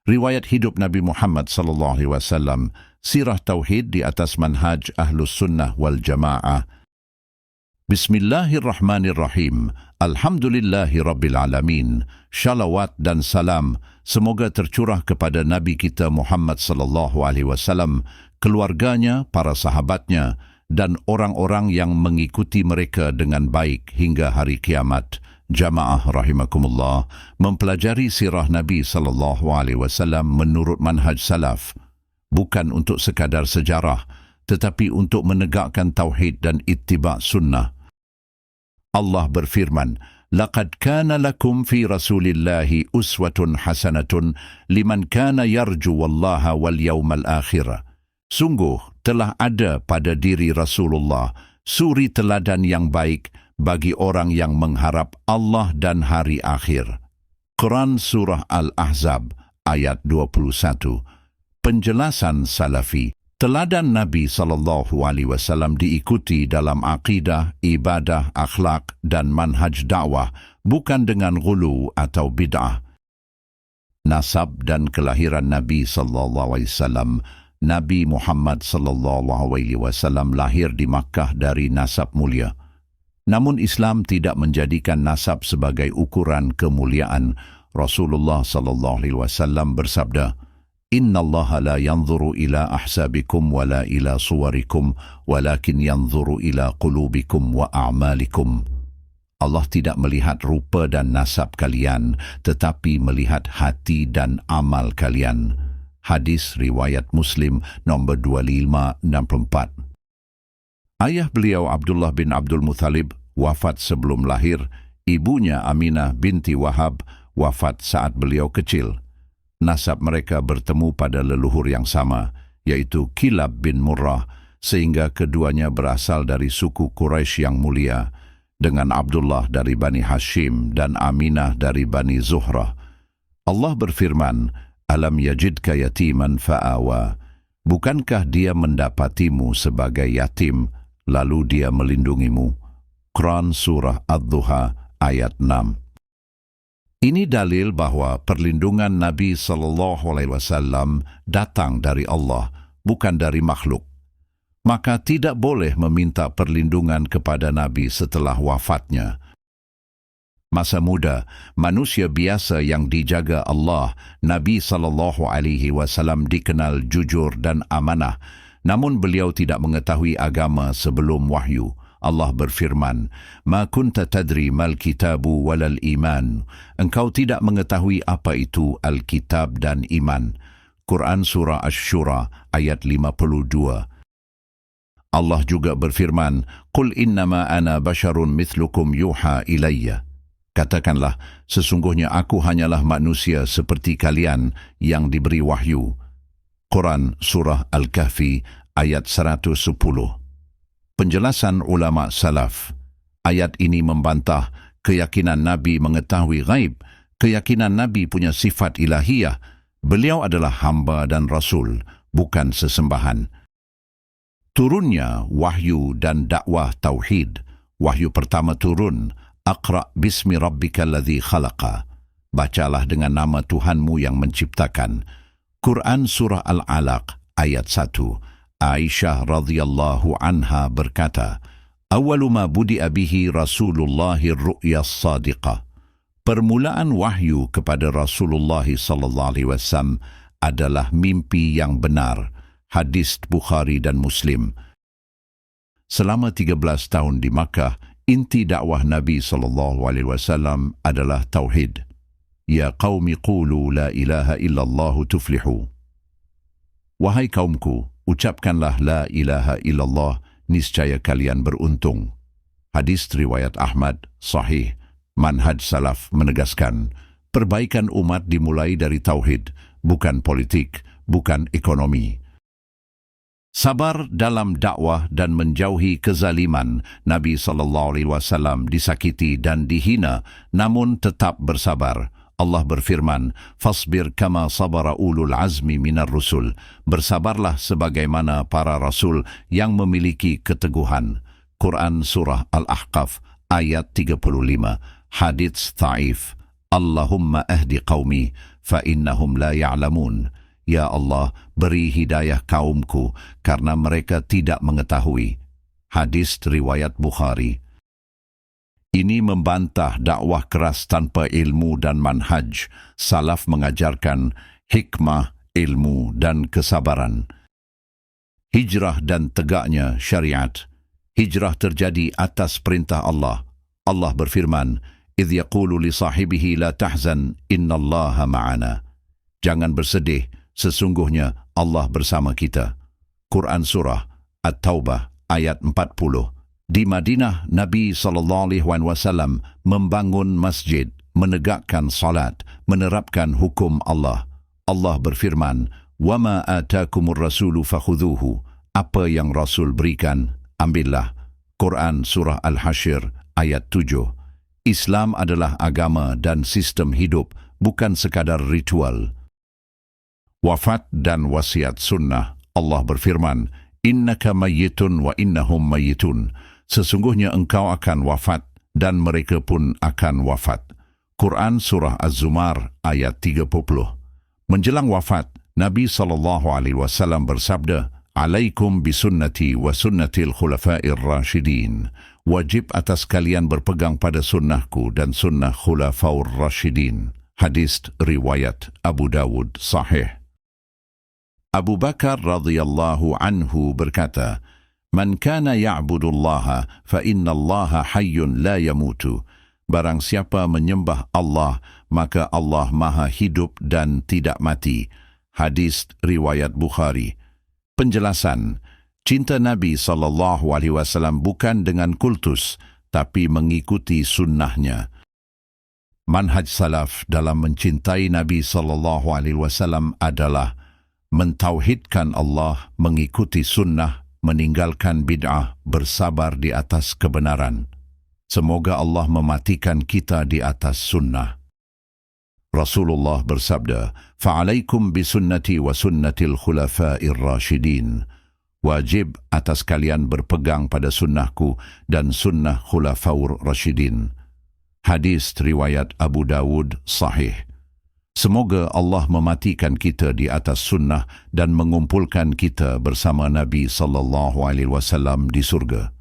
riwayat hidup Nabi Muhammad sallallahu alaihi wasallam, sirah tauhid di atas manhaj Ahlus Sunnah wal Jamaah. Bismillahirrahmanirrahim. Alhamdulillahi Rabbil Alamin. Shalawat dan salam semoga tercurah kepada Nabi kita Muhammad sallallahu alaihi wasallam, keluarganya, para sahabatnya, dan orang-orang yang mengikuti mereka dengan baik hingga hari kiamat. Jamaah rahimakumullah, mempelajari sirah Nabi sallallahu alaihi wasallam menurut manhaj salaf bukan untuk sekadar sejarah, tetapi untuk menegakkan tauhid dan ittiba' sunnah. Allah berfirman, "Laqad kana lakum fi Rasulillahi uswatun hasanatun liman kana yarju wallaha wal yawmal akhir." Sungguh telah ada pada diri Rasulullah suri teladan yang baik bagi orang yang mengharap Allah dan hari akhir. Quran Surah Al-Ahzab ayat 21. Penjelasan Salafi. Teladan Nabi SAW diikuti dalam akidah, ibadah, akhlak dan manhaj dakwah, bukan dengan ghulu atau bid'ah. Nasab dan kelahiran Nabi SAW. Nabi Muhammad SAW lahir di Makkah dari nasab mulia. Namun Islam tidak menjadikan nasab sebagai ukuran kemuliaan. Rasulullah SAW bersabda, "Inna Allah la yanzuru ila ahsabikum wa la ila suwarikum, walakin yanzuru ila qulubikum wa a'malikum." Allah tidak melihat rupa dan nasab kalian, tetapi melihat hati dan amal kalian. Hadis riwayat Muslim nombor 2564. Ayah beliau Abdullah bin Abdul Muthalib wafat sebelum lahir. Ibunya Aminah binti Wahab wafat saat beliau kecil. Nasab mereka bertemu pada leluhur yang sama, yaitu Kilab bin Murrah, sehingga keduanya berasal dari suku Quraisy yang mulia, dengan Abdullah dari Bani Hashim dan Aminah dari Bani Zuhrah. Allah berfirman, "Alam yajidka yatiman fa'awa." Bukankah dia mendapatimu sebagai yatim, lalu dia melindungimu? Quran Surah Ad-Duha ayat 6. Ini dalil bahwa perlindungan Nabi SAW datang dari Allah, bukan dari makhluk. Maka tidak boleh meminta perlindungan kepada Nabi setelah wafatnya. Masa muda, manusia biasa yang dijaga Allah, Nabi SAW dikenal jujur dan amanah, namun beliau tidak mengetahui agama sebelum wahyu. Allah berfirman, "Ma kunta tadri mal kitabu walal iman." Engkau tidak mengetahui apa itu Alkitab dan iman. Quran Surah Asy-Syura ayat 52. Allah juga berfirman, "Qul innama ana basharun mithlukum yuha ilayya." Katakanlah, sesungguhnya aku hanyalah manusia seperti kalian yang diberi wahyu. Quran Surah Al-Kahfi ayat 110. Penjelasan ulama salaf. Ayat ini membantah keyakinan Nabi mengetahui ghaib, keyakinan Nabi punya sifat ilahiyah. Beliau adalah hamba dan rasul, bukan sesembahan. Turunnya wahyu dan dakwah tauhid. Wahyu pertama turun, "Aqra' bismi rabbikal ladzi khalaqa." Bacalah dengan nama Tuhanmu yang menciptakan. Quran Surah Al-Alaq ayat 1. Aisyah radhiyallahu anha berkata, "Awwalu ma budi'a bihi Rasulullahir ru'ya as-sadiqah." Permulaan wahyu kepada Rasulullah sallallahu alaihi wasallam adalah mimpi yang benar. Hadis Bukhari dan Muslim. Selama 13 tahun di Makkah, inti dakwah Nabi sallallahu alaihi wasallam adalah tauhid. Ya qaumi qulu la ilaha illallah tuflihu. Wahai kaumku, ucapkanlah la ilaha illallah, niscaya kalian beruntung. Hadis riwayat Ahmad, sahih. Manhaj salaf menegaskan, perbaikan umat dimulai dari tauhid, bukan politik, bukan ekonomi. Sabar dalam dakwah dan menjauhi kezaliman. Nabi SAW disakiti dan dihina, namun tetap bersabar. Allah berfirman, "Fasbir kama sabara ulul azmi minar rusul." Bersabarlah sebagaimana para rasul yang memiliki keteguhan. Quran Surah Al-Ahqaf ayat 35. Hadits Ta'if. Allahumma ahdi qawmi فإنهم لا يعلمون. Ya Allah, beri hidayah kaumku karena mereka tidak mengetahui. Hadis riwayat Bukhari. Ini membantah dakwah keras tanpa ilmu dan manhaj. Salaf mengajarkan hikmah, ilmu dan kesabaran. Hijrah dan tegaknya syariat. Hijrah terjadi atas perintah Allah. Allah berfirman, "Idh yaqulu li sahibihi la tahzan, innallaha ma'ana." Jangan bersedih, sesungguhnya Allah bersama kita. Quran Surah At-Taubah ayat 40. Di Madinah, Nabi SAW membangun masjid, menegakkan salat, menerapkan hukum Allah. Allah berfirman, "Wama atakumur rasulu fakhudhuhu." Apa yang Rasul berikan, ambillah. Quran Surah Al-Hasyr ayat 7. Islam adalah agama dan sistem hidup, bukan sekadar ritual. Wafat dan wasiat sunnah. Allah berfirman, "Innaka mayyitun wa innahum mayyitun." Sesungguhnya engkau akan wafat dan mereka pun akan wafat. Quran Surah Az-Zumar ayat 30. Menjelang wafat, Nabi SAW bersabda, "Alaikum bisunnati wa sunnatil khulafa'ir rasyidin." Wajib atas kalian berpegang pada sunnahku dan sunnah khulafaur rasyidin. Hadis riwayat Abu Dawud sahih. Abu Bakar radhiyallahu anhu berkata, "Man kana ya'budullaha fa innallaha hayyun la yamutu." Barang siapa menyembah Allah, maka Allah maha hidup dan tidak mati. Hadis riwayat Bukhari. Penjelasan, cinta Nabi SAW bukan dengan kultus, tapi mengikuti sunnahnya. Manhaj salaf dalam mencintai Nabi SAW adalah mentauhidkan Allah, mengikuti sunnah, meninggalkan bid'ah, bersabar di atas kebenaran. Semoga Allah mematikan kita di atas sunnah. Rasulullah bersabda, "Fa'alaikum bisunnati wa sunnatil khulafa'ir rasyidin." Wajib atas kalian berpegang pada sunnahku dan sunnah khulafaur rasyidin. Hadis riwayat Abu Dawud sahih. Semoga Allah mematikan kita di atas sunnah dan mengumpulkan kita bersama Nabi SAW di surga.